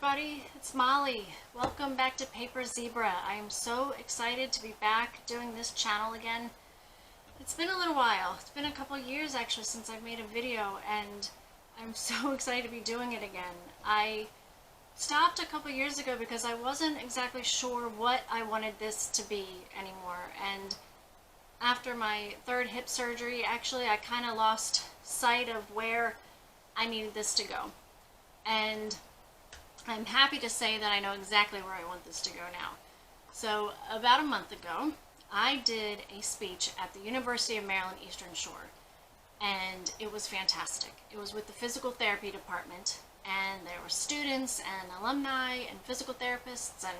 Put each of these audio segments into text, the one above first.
everybody, it's Molly. Welcome back to Paper Zebra. I am so excited to be back doing this channel again. It's been a little while. It's been a couple years actually since I've made a video, and I'm so excited to be doing it again. I stopped a couple years ago because I wasn't exactly sure what I wanted this to be anymore, and after my third hip surgery, actually I kind of lost sight of where I needed this to go. And I'm happy to say that I know exactly where I want this to go now. So about a month ago, I did a speech at the University of Maryland Eastern Shore, and it was fantastic. It was with the physical therapy department, and there were students and alumni and physical therapists and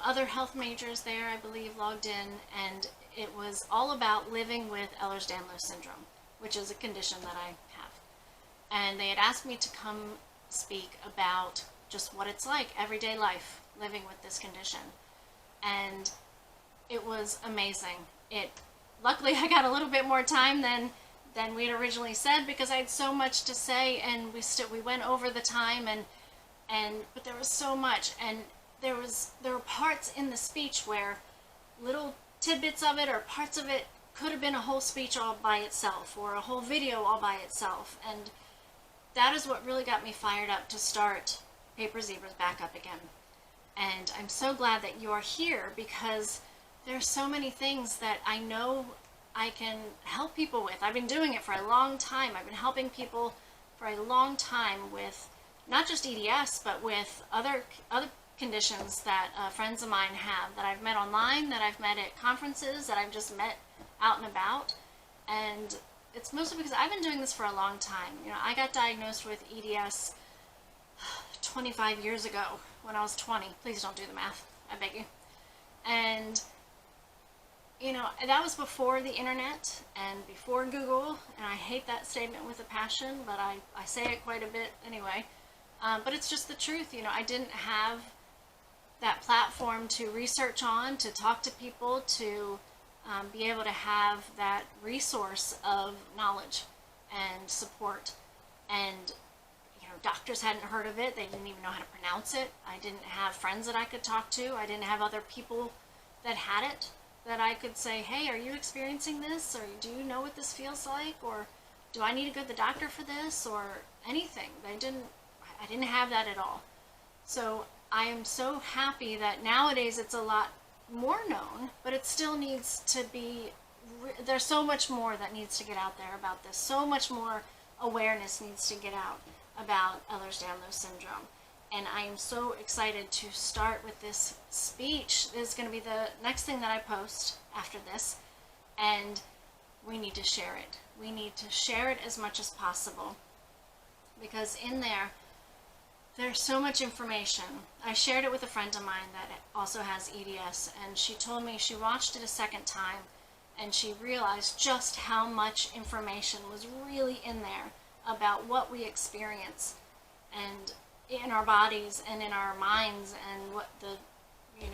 other health majors there, I believe, logged in, and it was all about living with Ehlers Danlos syndrome, which is a condition that I have. And they had asked me to come speak about just what it's like, everyday life, living with this condition. And it was amazing. Luckily I got a little bit more time than we had originally said, because I had so much to say, and we went over the time, but there was so much, and there were parts in the speech where little tidbits of it or parts of it could have been a whole speech all by itself or a whole video all by itself, and that is what really got me fired up to start Paper Zebras back up again. And I'm so glad that you are here, because there's so many things that I know I can help people with. I've been doing it for a long time. I've been helping people for a long time with not just EDS, but with other conditions that friends of mine have, that I've met online, that I've met at conferences, that I've just met out and about. And it's mostly because I've been doing this for a long time. You know, I got diagnosed with EDS 25 years ago when I was 20. Please don't do the math, I beg you. And, you know, that was before the internet and before Google, and I hate that statement with a passion, but I say it quite a bit anyway. But it's just the truth. You know, I didn't have that platform to research on, to talk to people, to be able to have that resource of knowledge and support. And you know, doctors hadn't heard of it. They didn't even know how to pronounce it. I didn't have friends that I could talk to. I didn't have other people that had it that I could say, hey, are you experiencing this? Or do you know what this feels like? Or do I need to go to the doctor for this? Or anything. I didn't have that at all. So I am so happy that nowadays it's a lot more known, but it still needs to be, there's so much more that needs to get out there about this. So much more awareness needs to get out about Ehlers Danlos syndrome. And I am so excited to start with this speech. This is going to be the next thing that I post after this, and we need to share it. We need to share it as much as possible, because in there's so much information. I shared it with a friend of mine that also has EDS, and she told me she watched it a second time and she realized just how much information was really in there about what we experience and in our bodies and in our minds, and what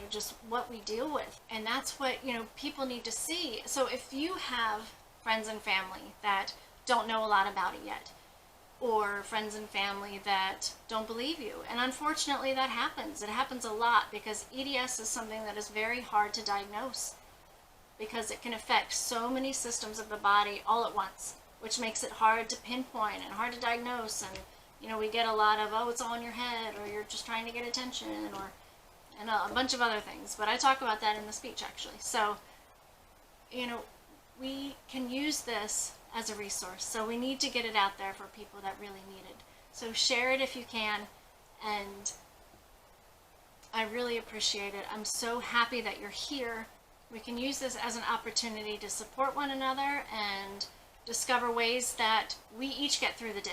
just what we deal with. And that's what, people need to see. So if you have friends and family that don't know a lot about it yet, or friends and family that don't believe you, and unfortunately that happens. It happens a lot, because EDS is something that is very hard to diagnose, because it can affect so many systems of the body all at once, which makes it hard to pinpoint and hard to diagnose. And we get a lot of, oh, it's all in your head, or you're just trying to get attention, and a bunch of other things. But I talk about that in the speech, actually. So we can use this as a resource. So we need to get it out there for people that really need it. So share it if you can, and I really appreciate it. I'm so happy that you're here. We can use this as an opportunity to support one another and discover ways that we each get through the day.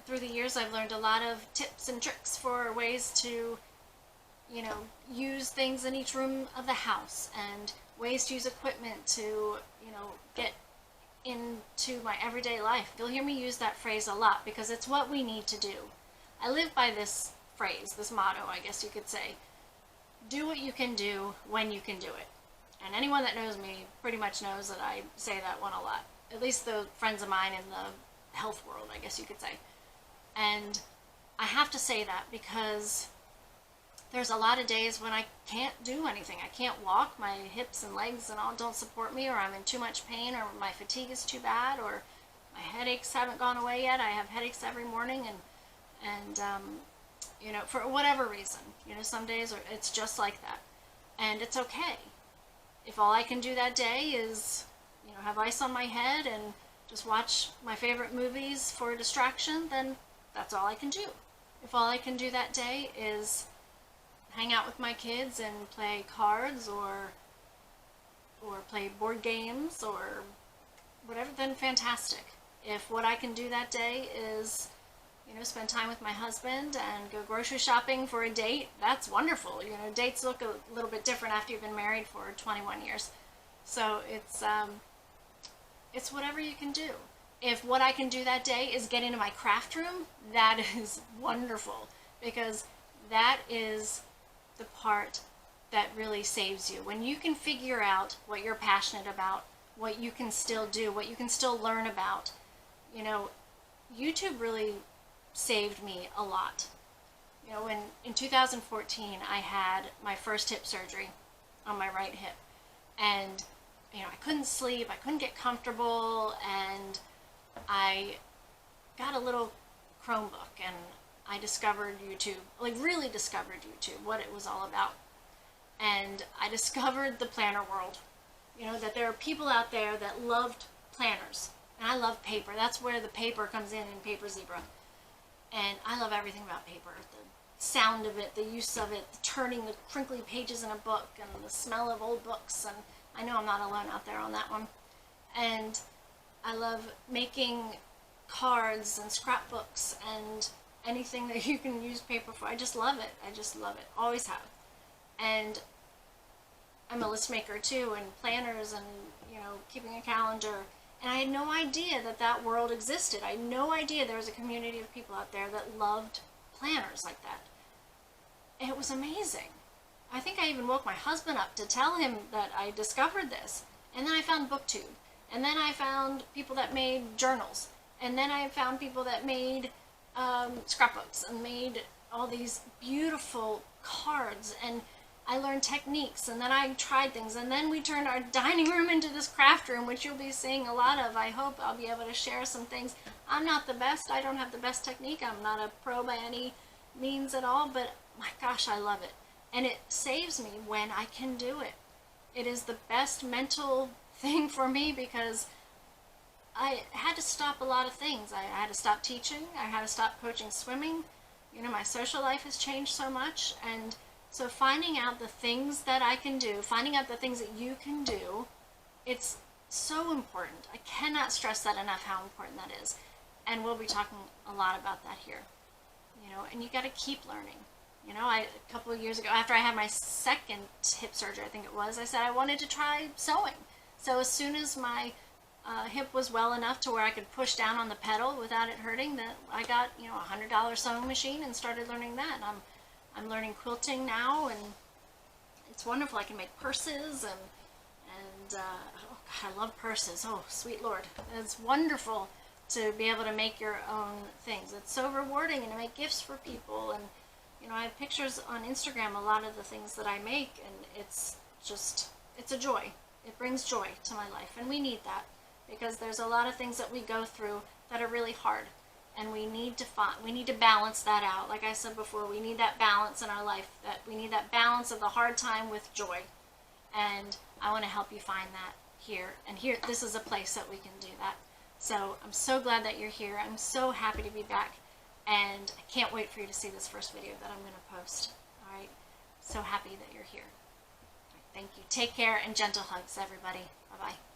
Through the years I've learned a lot of tips and tricks for ways to use things in each room of the house, and ways to use equipment to get into my everyday life. You'll hear me use that phrase a lot, because it's what we need to do. I live by this phrase, this motto, I guess you could say. Do what you can do when you can do it. And anyone that knows me pretty much knows that I say that one a lot. At least the friends of mine in the health world, I guess you could say. And I have to say that because there's a lot of days when I can't do anything. I can't walk. My hips and legs and all don't support me, or I'm in too much pain, or my fatigue is too bad, or my headaches haven't gone away yet. I have headaches every morning, and you know, for whatever reason. You know, some days it's just like that. And it's okay. If all I can do that day is, you know, have ice on my head and just watch my favorite movies for a distraction, then that's all I can do. If all I can do that day is hang out with my kids and play cards or play board games or whatever, then fantastic. If what I can do that day is, you know, spend time with my husband and go grocery shopping for a date, that's wonderful. You know, dates look a little bit different after you've been married for 21 years. So it's whatever you can do. If what I can do that day is get into my craft room, that is wonderful, because that is the part that really saves you. When you can figure out what you're passionate about, what you can still do, what you can still learn about. You know, YouTube really saved me a lot. You know, in 2014 I had my first hip surgery on my right hip, and you know, I couldn't sleep, I couldn't get comfortable, and I got a little Chromebook and I discovered YouTube, like really discovered YouTube, what it was all about. And I discovered the planner world. You know, that there are people out there that loved planners, and I love paper. That's where the paper comes in Paper Zebra. And I love everything about paper. The sound of it, the use of it, the turning the crinkly pages in a book, and the smell of old books. And I know I'm not alone out there on that one. And I love making cards and scrapbooks and anything that you can use paper for. I just love it. I just love it. Always have. And I'm a list maker too, and planners, and you know, keeping a calendar. And I had no idea that that world existed. I had no idea there was a community of people out there that loved planners like that. It was amazing. I think I even woke my husband up to tell him that I discovered this. And then I found BookTube. And then I found people that made journals. And then I found people that made scrapbooks and made all these beautiful cards. And I learned techniques, and then I tried things, and then we turned our dining room into this craft room, which you'll be seeing a lot of. I hope I'll be able to share some things. I'm not the best. I don't have the best technique. I'm not a pro by any means at all, but my gosh, I love it. And it saves me when I can do it. It is the best mental thing for me, because I had to stop a lot of things. I had to stop teaching. I had to stop coaching swimming. You know, my social life has changed so much, and so finding out the things that I can do, finding out the things that you can do, it's so important. I cannot stress that enough, how important that is. And we'll be talking a lot about that here. You know, and you got to keep learning. You know, a couple of years ago, after I had my second hip surgery, I think it was, I said I wanted to try sewing. So as soon as my hip was well enough to where I could push down on the pedal without it hurting, that I got, you know, a $100 sewing machine and started learning that. And I'm learning quilting now, and it's wonderful. I can make purses, and oh God, I love purses. Oh, sweet Lord. It's wonderful to be able to make your own things. It's so rewarding, and to make gifts for people. And, you know, I have pictures on Instagram, a lot of the things that I make, and it's just, it's a joy. It brings joy to my life, and we need that, because there's a lot of things that we go through that are really hard. And we need to balance that out. Like I said before, we need that balance in our life. That we need that balance of the hard time with joy. And I want to help you find that here. And here, this is a place that we can do that. So I'm so glad that you're here. I'm so happy to be back. And I can't wait for you to see this first video that I'm going to post. All right. So happy that you're here. All right, thank you. Take care, and gentle hugs, everybody. Bye-bye.